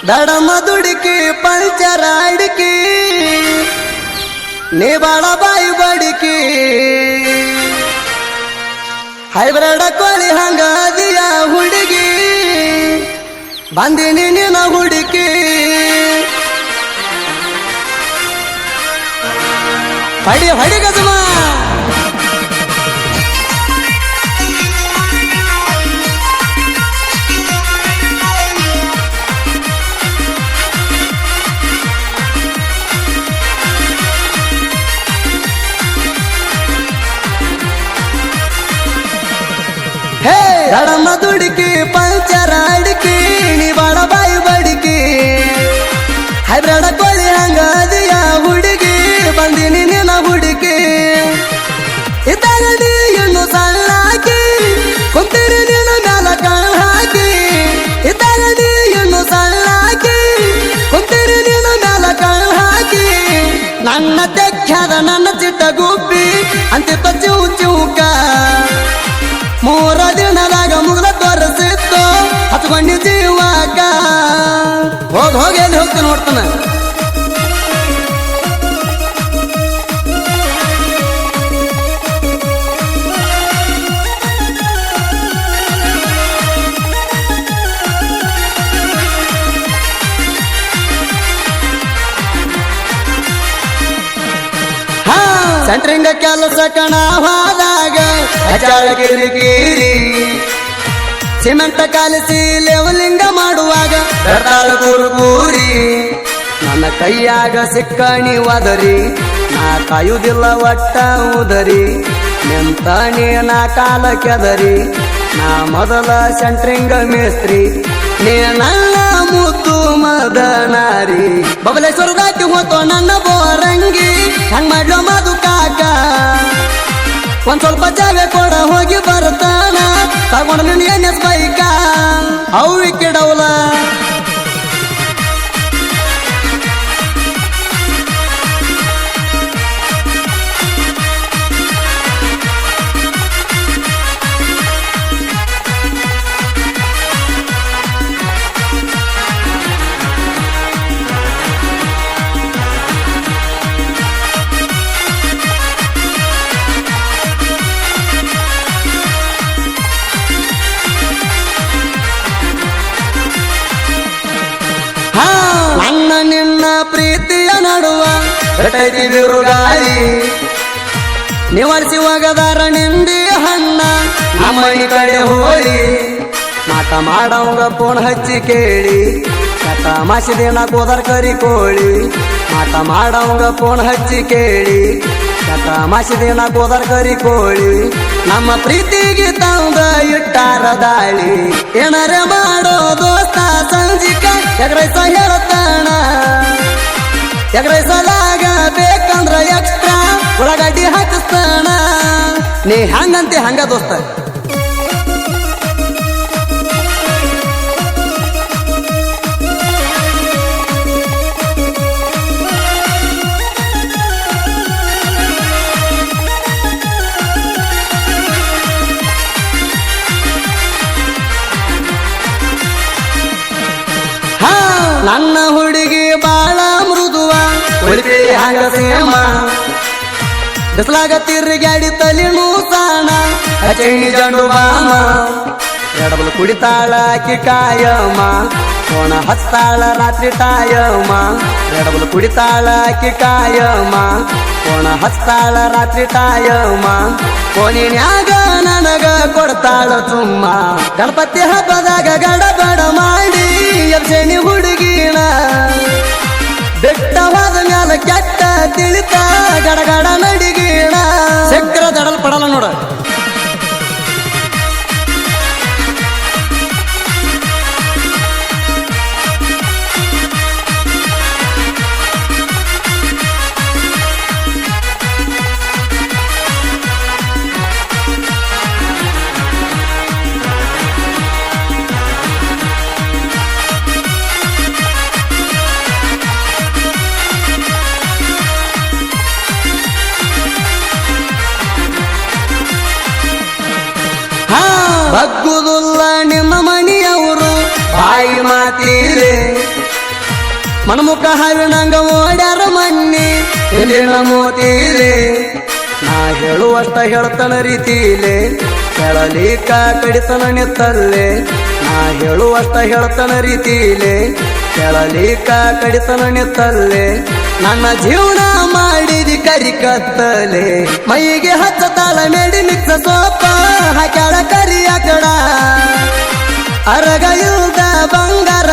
ದಡಮ ದುಡುಕಿ ಪಂಚರ ಅಡಿಕಿ ನೀ ಬಾಳ ಬಾಯಿ ಬಡಿಕಿ ಹೈಬ್ರಿಡ್ ಕೋಳಿ ಹಂಗದಿಯ ಹುಡುಗಿ ಬಂದಿನಿ ನಿನ್ನ ಹುಡುಕಿ ಹಡಿ ಹಡಿ ಗಜಮ ದಡಮ ದುಡುಕಿ ಪಂಚರ ಅಡಿಕಿ ನೀ ಬಾಳ ಬಾಯಿ ಬಡಿಕಿ ಹೈಬ್ರಿಡ್ ಕೋಳಿ ಹಂಗದಿಯ ಹುಡುಗಿ ಬಂದಿನಿ ನಿನ್ನ ಹುಡುಕಿ ಇದ್ದಾಗಡಿ ಇನ್ನು ಸಣ್ಣಾಕಿ ಕುಂತಿರಿ ನಿನ್ನ ಮ್ಯಾಲ ಕಣ್ ಹಾಕಿ ಇದ್ದಾಗಡಿ ಇನ್ನು ಸಣ್ಣಾಕಿ ಕುಂತಿರಿ ನಿನ್ನ ಮ್ಯಾಲ ಕಣ್ ಹಾಕಿ ನನ್ನ ತೆಗ್ಯಾದ ನನ್ನ ಚಿಟ್ಟ ಗುಬ್ಬಿ ಅಂತಿತ್ತ ಚಿವು ಚಿವುಕ ಮೂರ ದಿನದಾಗ ಮುಗ್ದ ತೋರಿಸಿತ್ತು ಹತ್ಕೊಂಡಿ ಜೀವಾಕ ಹೋಗಿ ಎಲ್ಲಿ ಹೋಗ್ತೀನಿ ನೋಡ್ತಾನ ಸೆಂಟ್ರಿಂಗ ಕೆಲಸ ಕಣ ಹೋದಾಗ ಹಚಾಳ ಕಿರಿಕಿರಿ ಸಿಮೆಂಟ್ ಕಾಲಿಸಿ ಲೆವಲಿಂಗ ಮಾಡುವಾಗ ಬೆರ್ತಾಳ ಕೂರಿ ನನ್ನ ಕೈಯಾಗ ಸಿಕ್ಕಣಿ ಒದರಿ ನಾ ಕಾಯುವುದಿಲ್ಲ ಒಟ್ಟ ಉದರಿ ನಿಂತ ನೀನ ಕಾಲ ಕೆದರಿ ನಾ ಮೊದಲ ಸೆಂಟ್ರಿಂಗ ಮೇಸ್ತ್ರಿ ನೀ ನನ್ನ ಮುದ್ದು ಮದನಾರಿ ಬಬಲೇಶ್ವರದಾಕಿ ಹೋತೋ ನನ್ನ ಬೋರಂಗಿ ಹಂಗ ಮಾಡ್ಲೋ ಮದು ಕಾಕ ಒಂದ್ ಸ್ವಲ್ಪ ಜಾಗ ಕೊಡ ಹೋಗಿ ಬರ್ತಾನ ತಗೊಂಡು ನಿನ್ ಎನ್ಎಸ್ ಬೈಕ ಅವು ಕಿಡವಲ ನನ್ನ ನಿನ್ನ ಪ್ರೀತಿಯ ನಡುವ ಕಟೈತಿ ಬಿರುಗಾಳಿ ನಿವಾರಿಸಿ ಹೋಗದಾರ ನಿಂದಿ ಹಣ್ಣ ನಮ್ಮನಿ ಕಡೆ ಹೋಳಿ ಮಾಟ ಮಾಡವಂಗ ಫೋನ್ ಹಚ್ಚಿ ಕೇಳಿ ಕಟ ಮಾಸಿದಿನ ಕೋದರ್ ಕರಿ ಕೋಳಿ ಮಾಟ ಮಾಡವಂಗ ಫೋನ್ ಹಚ್ಚಿ ಕೇಳಿ ಕಟ ಮಾಸಿದಿನ ಕೋದರ್ ಕರಿ ಕೋಳಿ ನಮ್ಮ ಪ್ರೀತಿಗೆ ತಂದ ಇಟ್ಟಾರ ದಾಳಿ ಏನಾರೆ ಮಾಡೋ ದೋಸ್ತ ಸಂಜಿಕ ಎಗ್ರೈಸ ಹೇಳತಾಣ ಎಗ್ರೈಸಲಾಗ ಬೇಕಂದ್ರ ಎಕ್ಸ್ಟ್ರಾ ಒಳಗಡ್ಡಿ ಹಾಕಿಸ್ತಾಣ ನೀ ಹಂಗಂತೆ ಹಂಗ ದೋಸ್ತ ನನ್ನ ಹುಡುಗಿ ಬಾಳ ಮೃದುವ ಉಳಿಪಿ ಹಂಗ ಸೇಮ ಬಿಸಲಾಗ ತಿರ್ಗಾಡಿ ತಲಿ ನೂಸಾಣ ಹಚಣಿ ಜಂಡು ಬಾಮ ಎಡಬಲು ಕುಡಿತಾಳ ಆಕಿ ಕಾಯಮ್ಮ ಕೋಣ ಹಚ್ತಾಳ ರಾತ್ರಿ ಟಾಯಮ್ಮ ಎಡಬಲು ಕುಡಿತಾಳ ಆಕಿ ಕಾಯಮ್ಮ ಕೋಣ ಹಚ್ತಾಳ ರಾತ್ರಿ ಟಾಯಮ್ಮ ಕೋಣಿನ್ಯಾಗ ನನಗ ಕೊಡ್ತಾಳ ಸುಮ್ಮ ಗಣಪತಿ ಹಬ್ಬದಾಗ ಗಡಬಡ ಮಾಡಿ ಎಬ್ಸೇನಿ ಹುಡುಗಿನ ಬೆಟ್ಟವಾದ ಮ್ಯಾಲ ಕೆಟ್ಟ ತಿಳಿತ ಗಡಗಡ ನಡಿಗೀಣ ಚಕ್ರ ದಡಲ್ ಪಡಲ್ಲ ನೋಡ ಬಗ್ಗುದುಲ್ಲ ನಿಮ್ಮ ಮನೆಯವರು ಬಾಯಿ ಮಾತೀರೆ ಮಣಮುಖ ಹಾವಿನಂಗ ಓಡ್ಯಾರ ಮಣ್ಣಿ ಎಲ್ಲಿನ ಮೋತೀಲೆ ನಾ ಹೇಳುವಷ್ಟ ಹೇಳ್ತನ ರೀತಿಲೆ ಕೆಳಲಿಕ ಕಡಿತನ ನಿತ್ತಲ್ಲೇ ನಾ ಹೇಳುವಷ್ಟ ಹೇಳ್ತನ ರೀತಿಲೆ ಕೆಳಲಿಕ ಕಡಿತನ ನಿತ್ತಲ್ಲೇ ನನ್ನ ಜೀವನ ಮಾಡಿದಿ ಕರಿ ಕತ್ತಲೆ ಮೈಗೆ ಹಚ್ಚತಾಳ ಮೇಡಿ ಮಿಕ್ಸ ಸೋಪ ಹಾಕ್ಯಾಳ ಕರಿಯ ಕಡ ಅರಗ ಇಲ್ದ ಬಂಗಾರ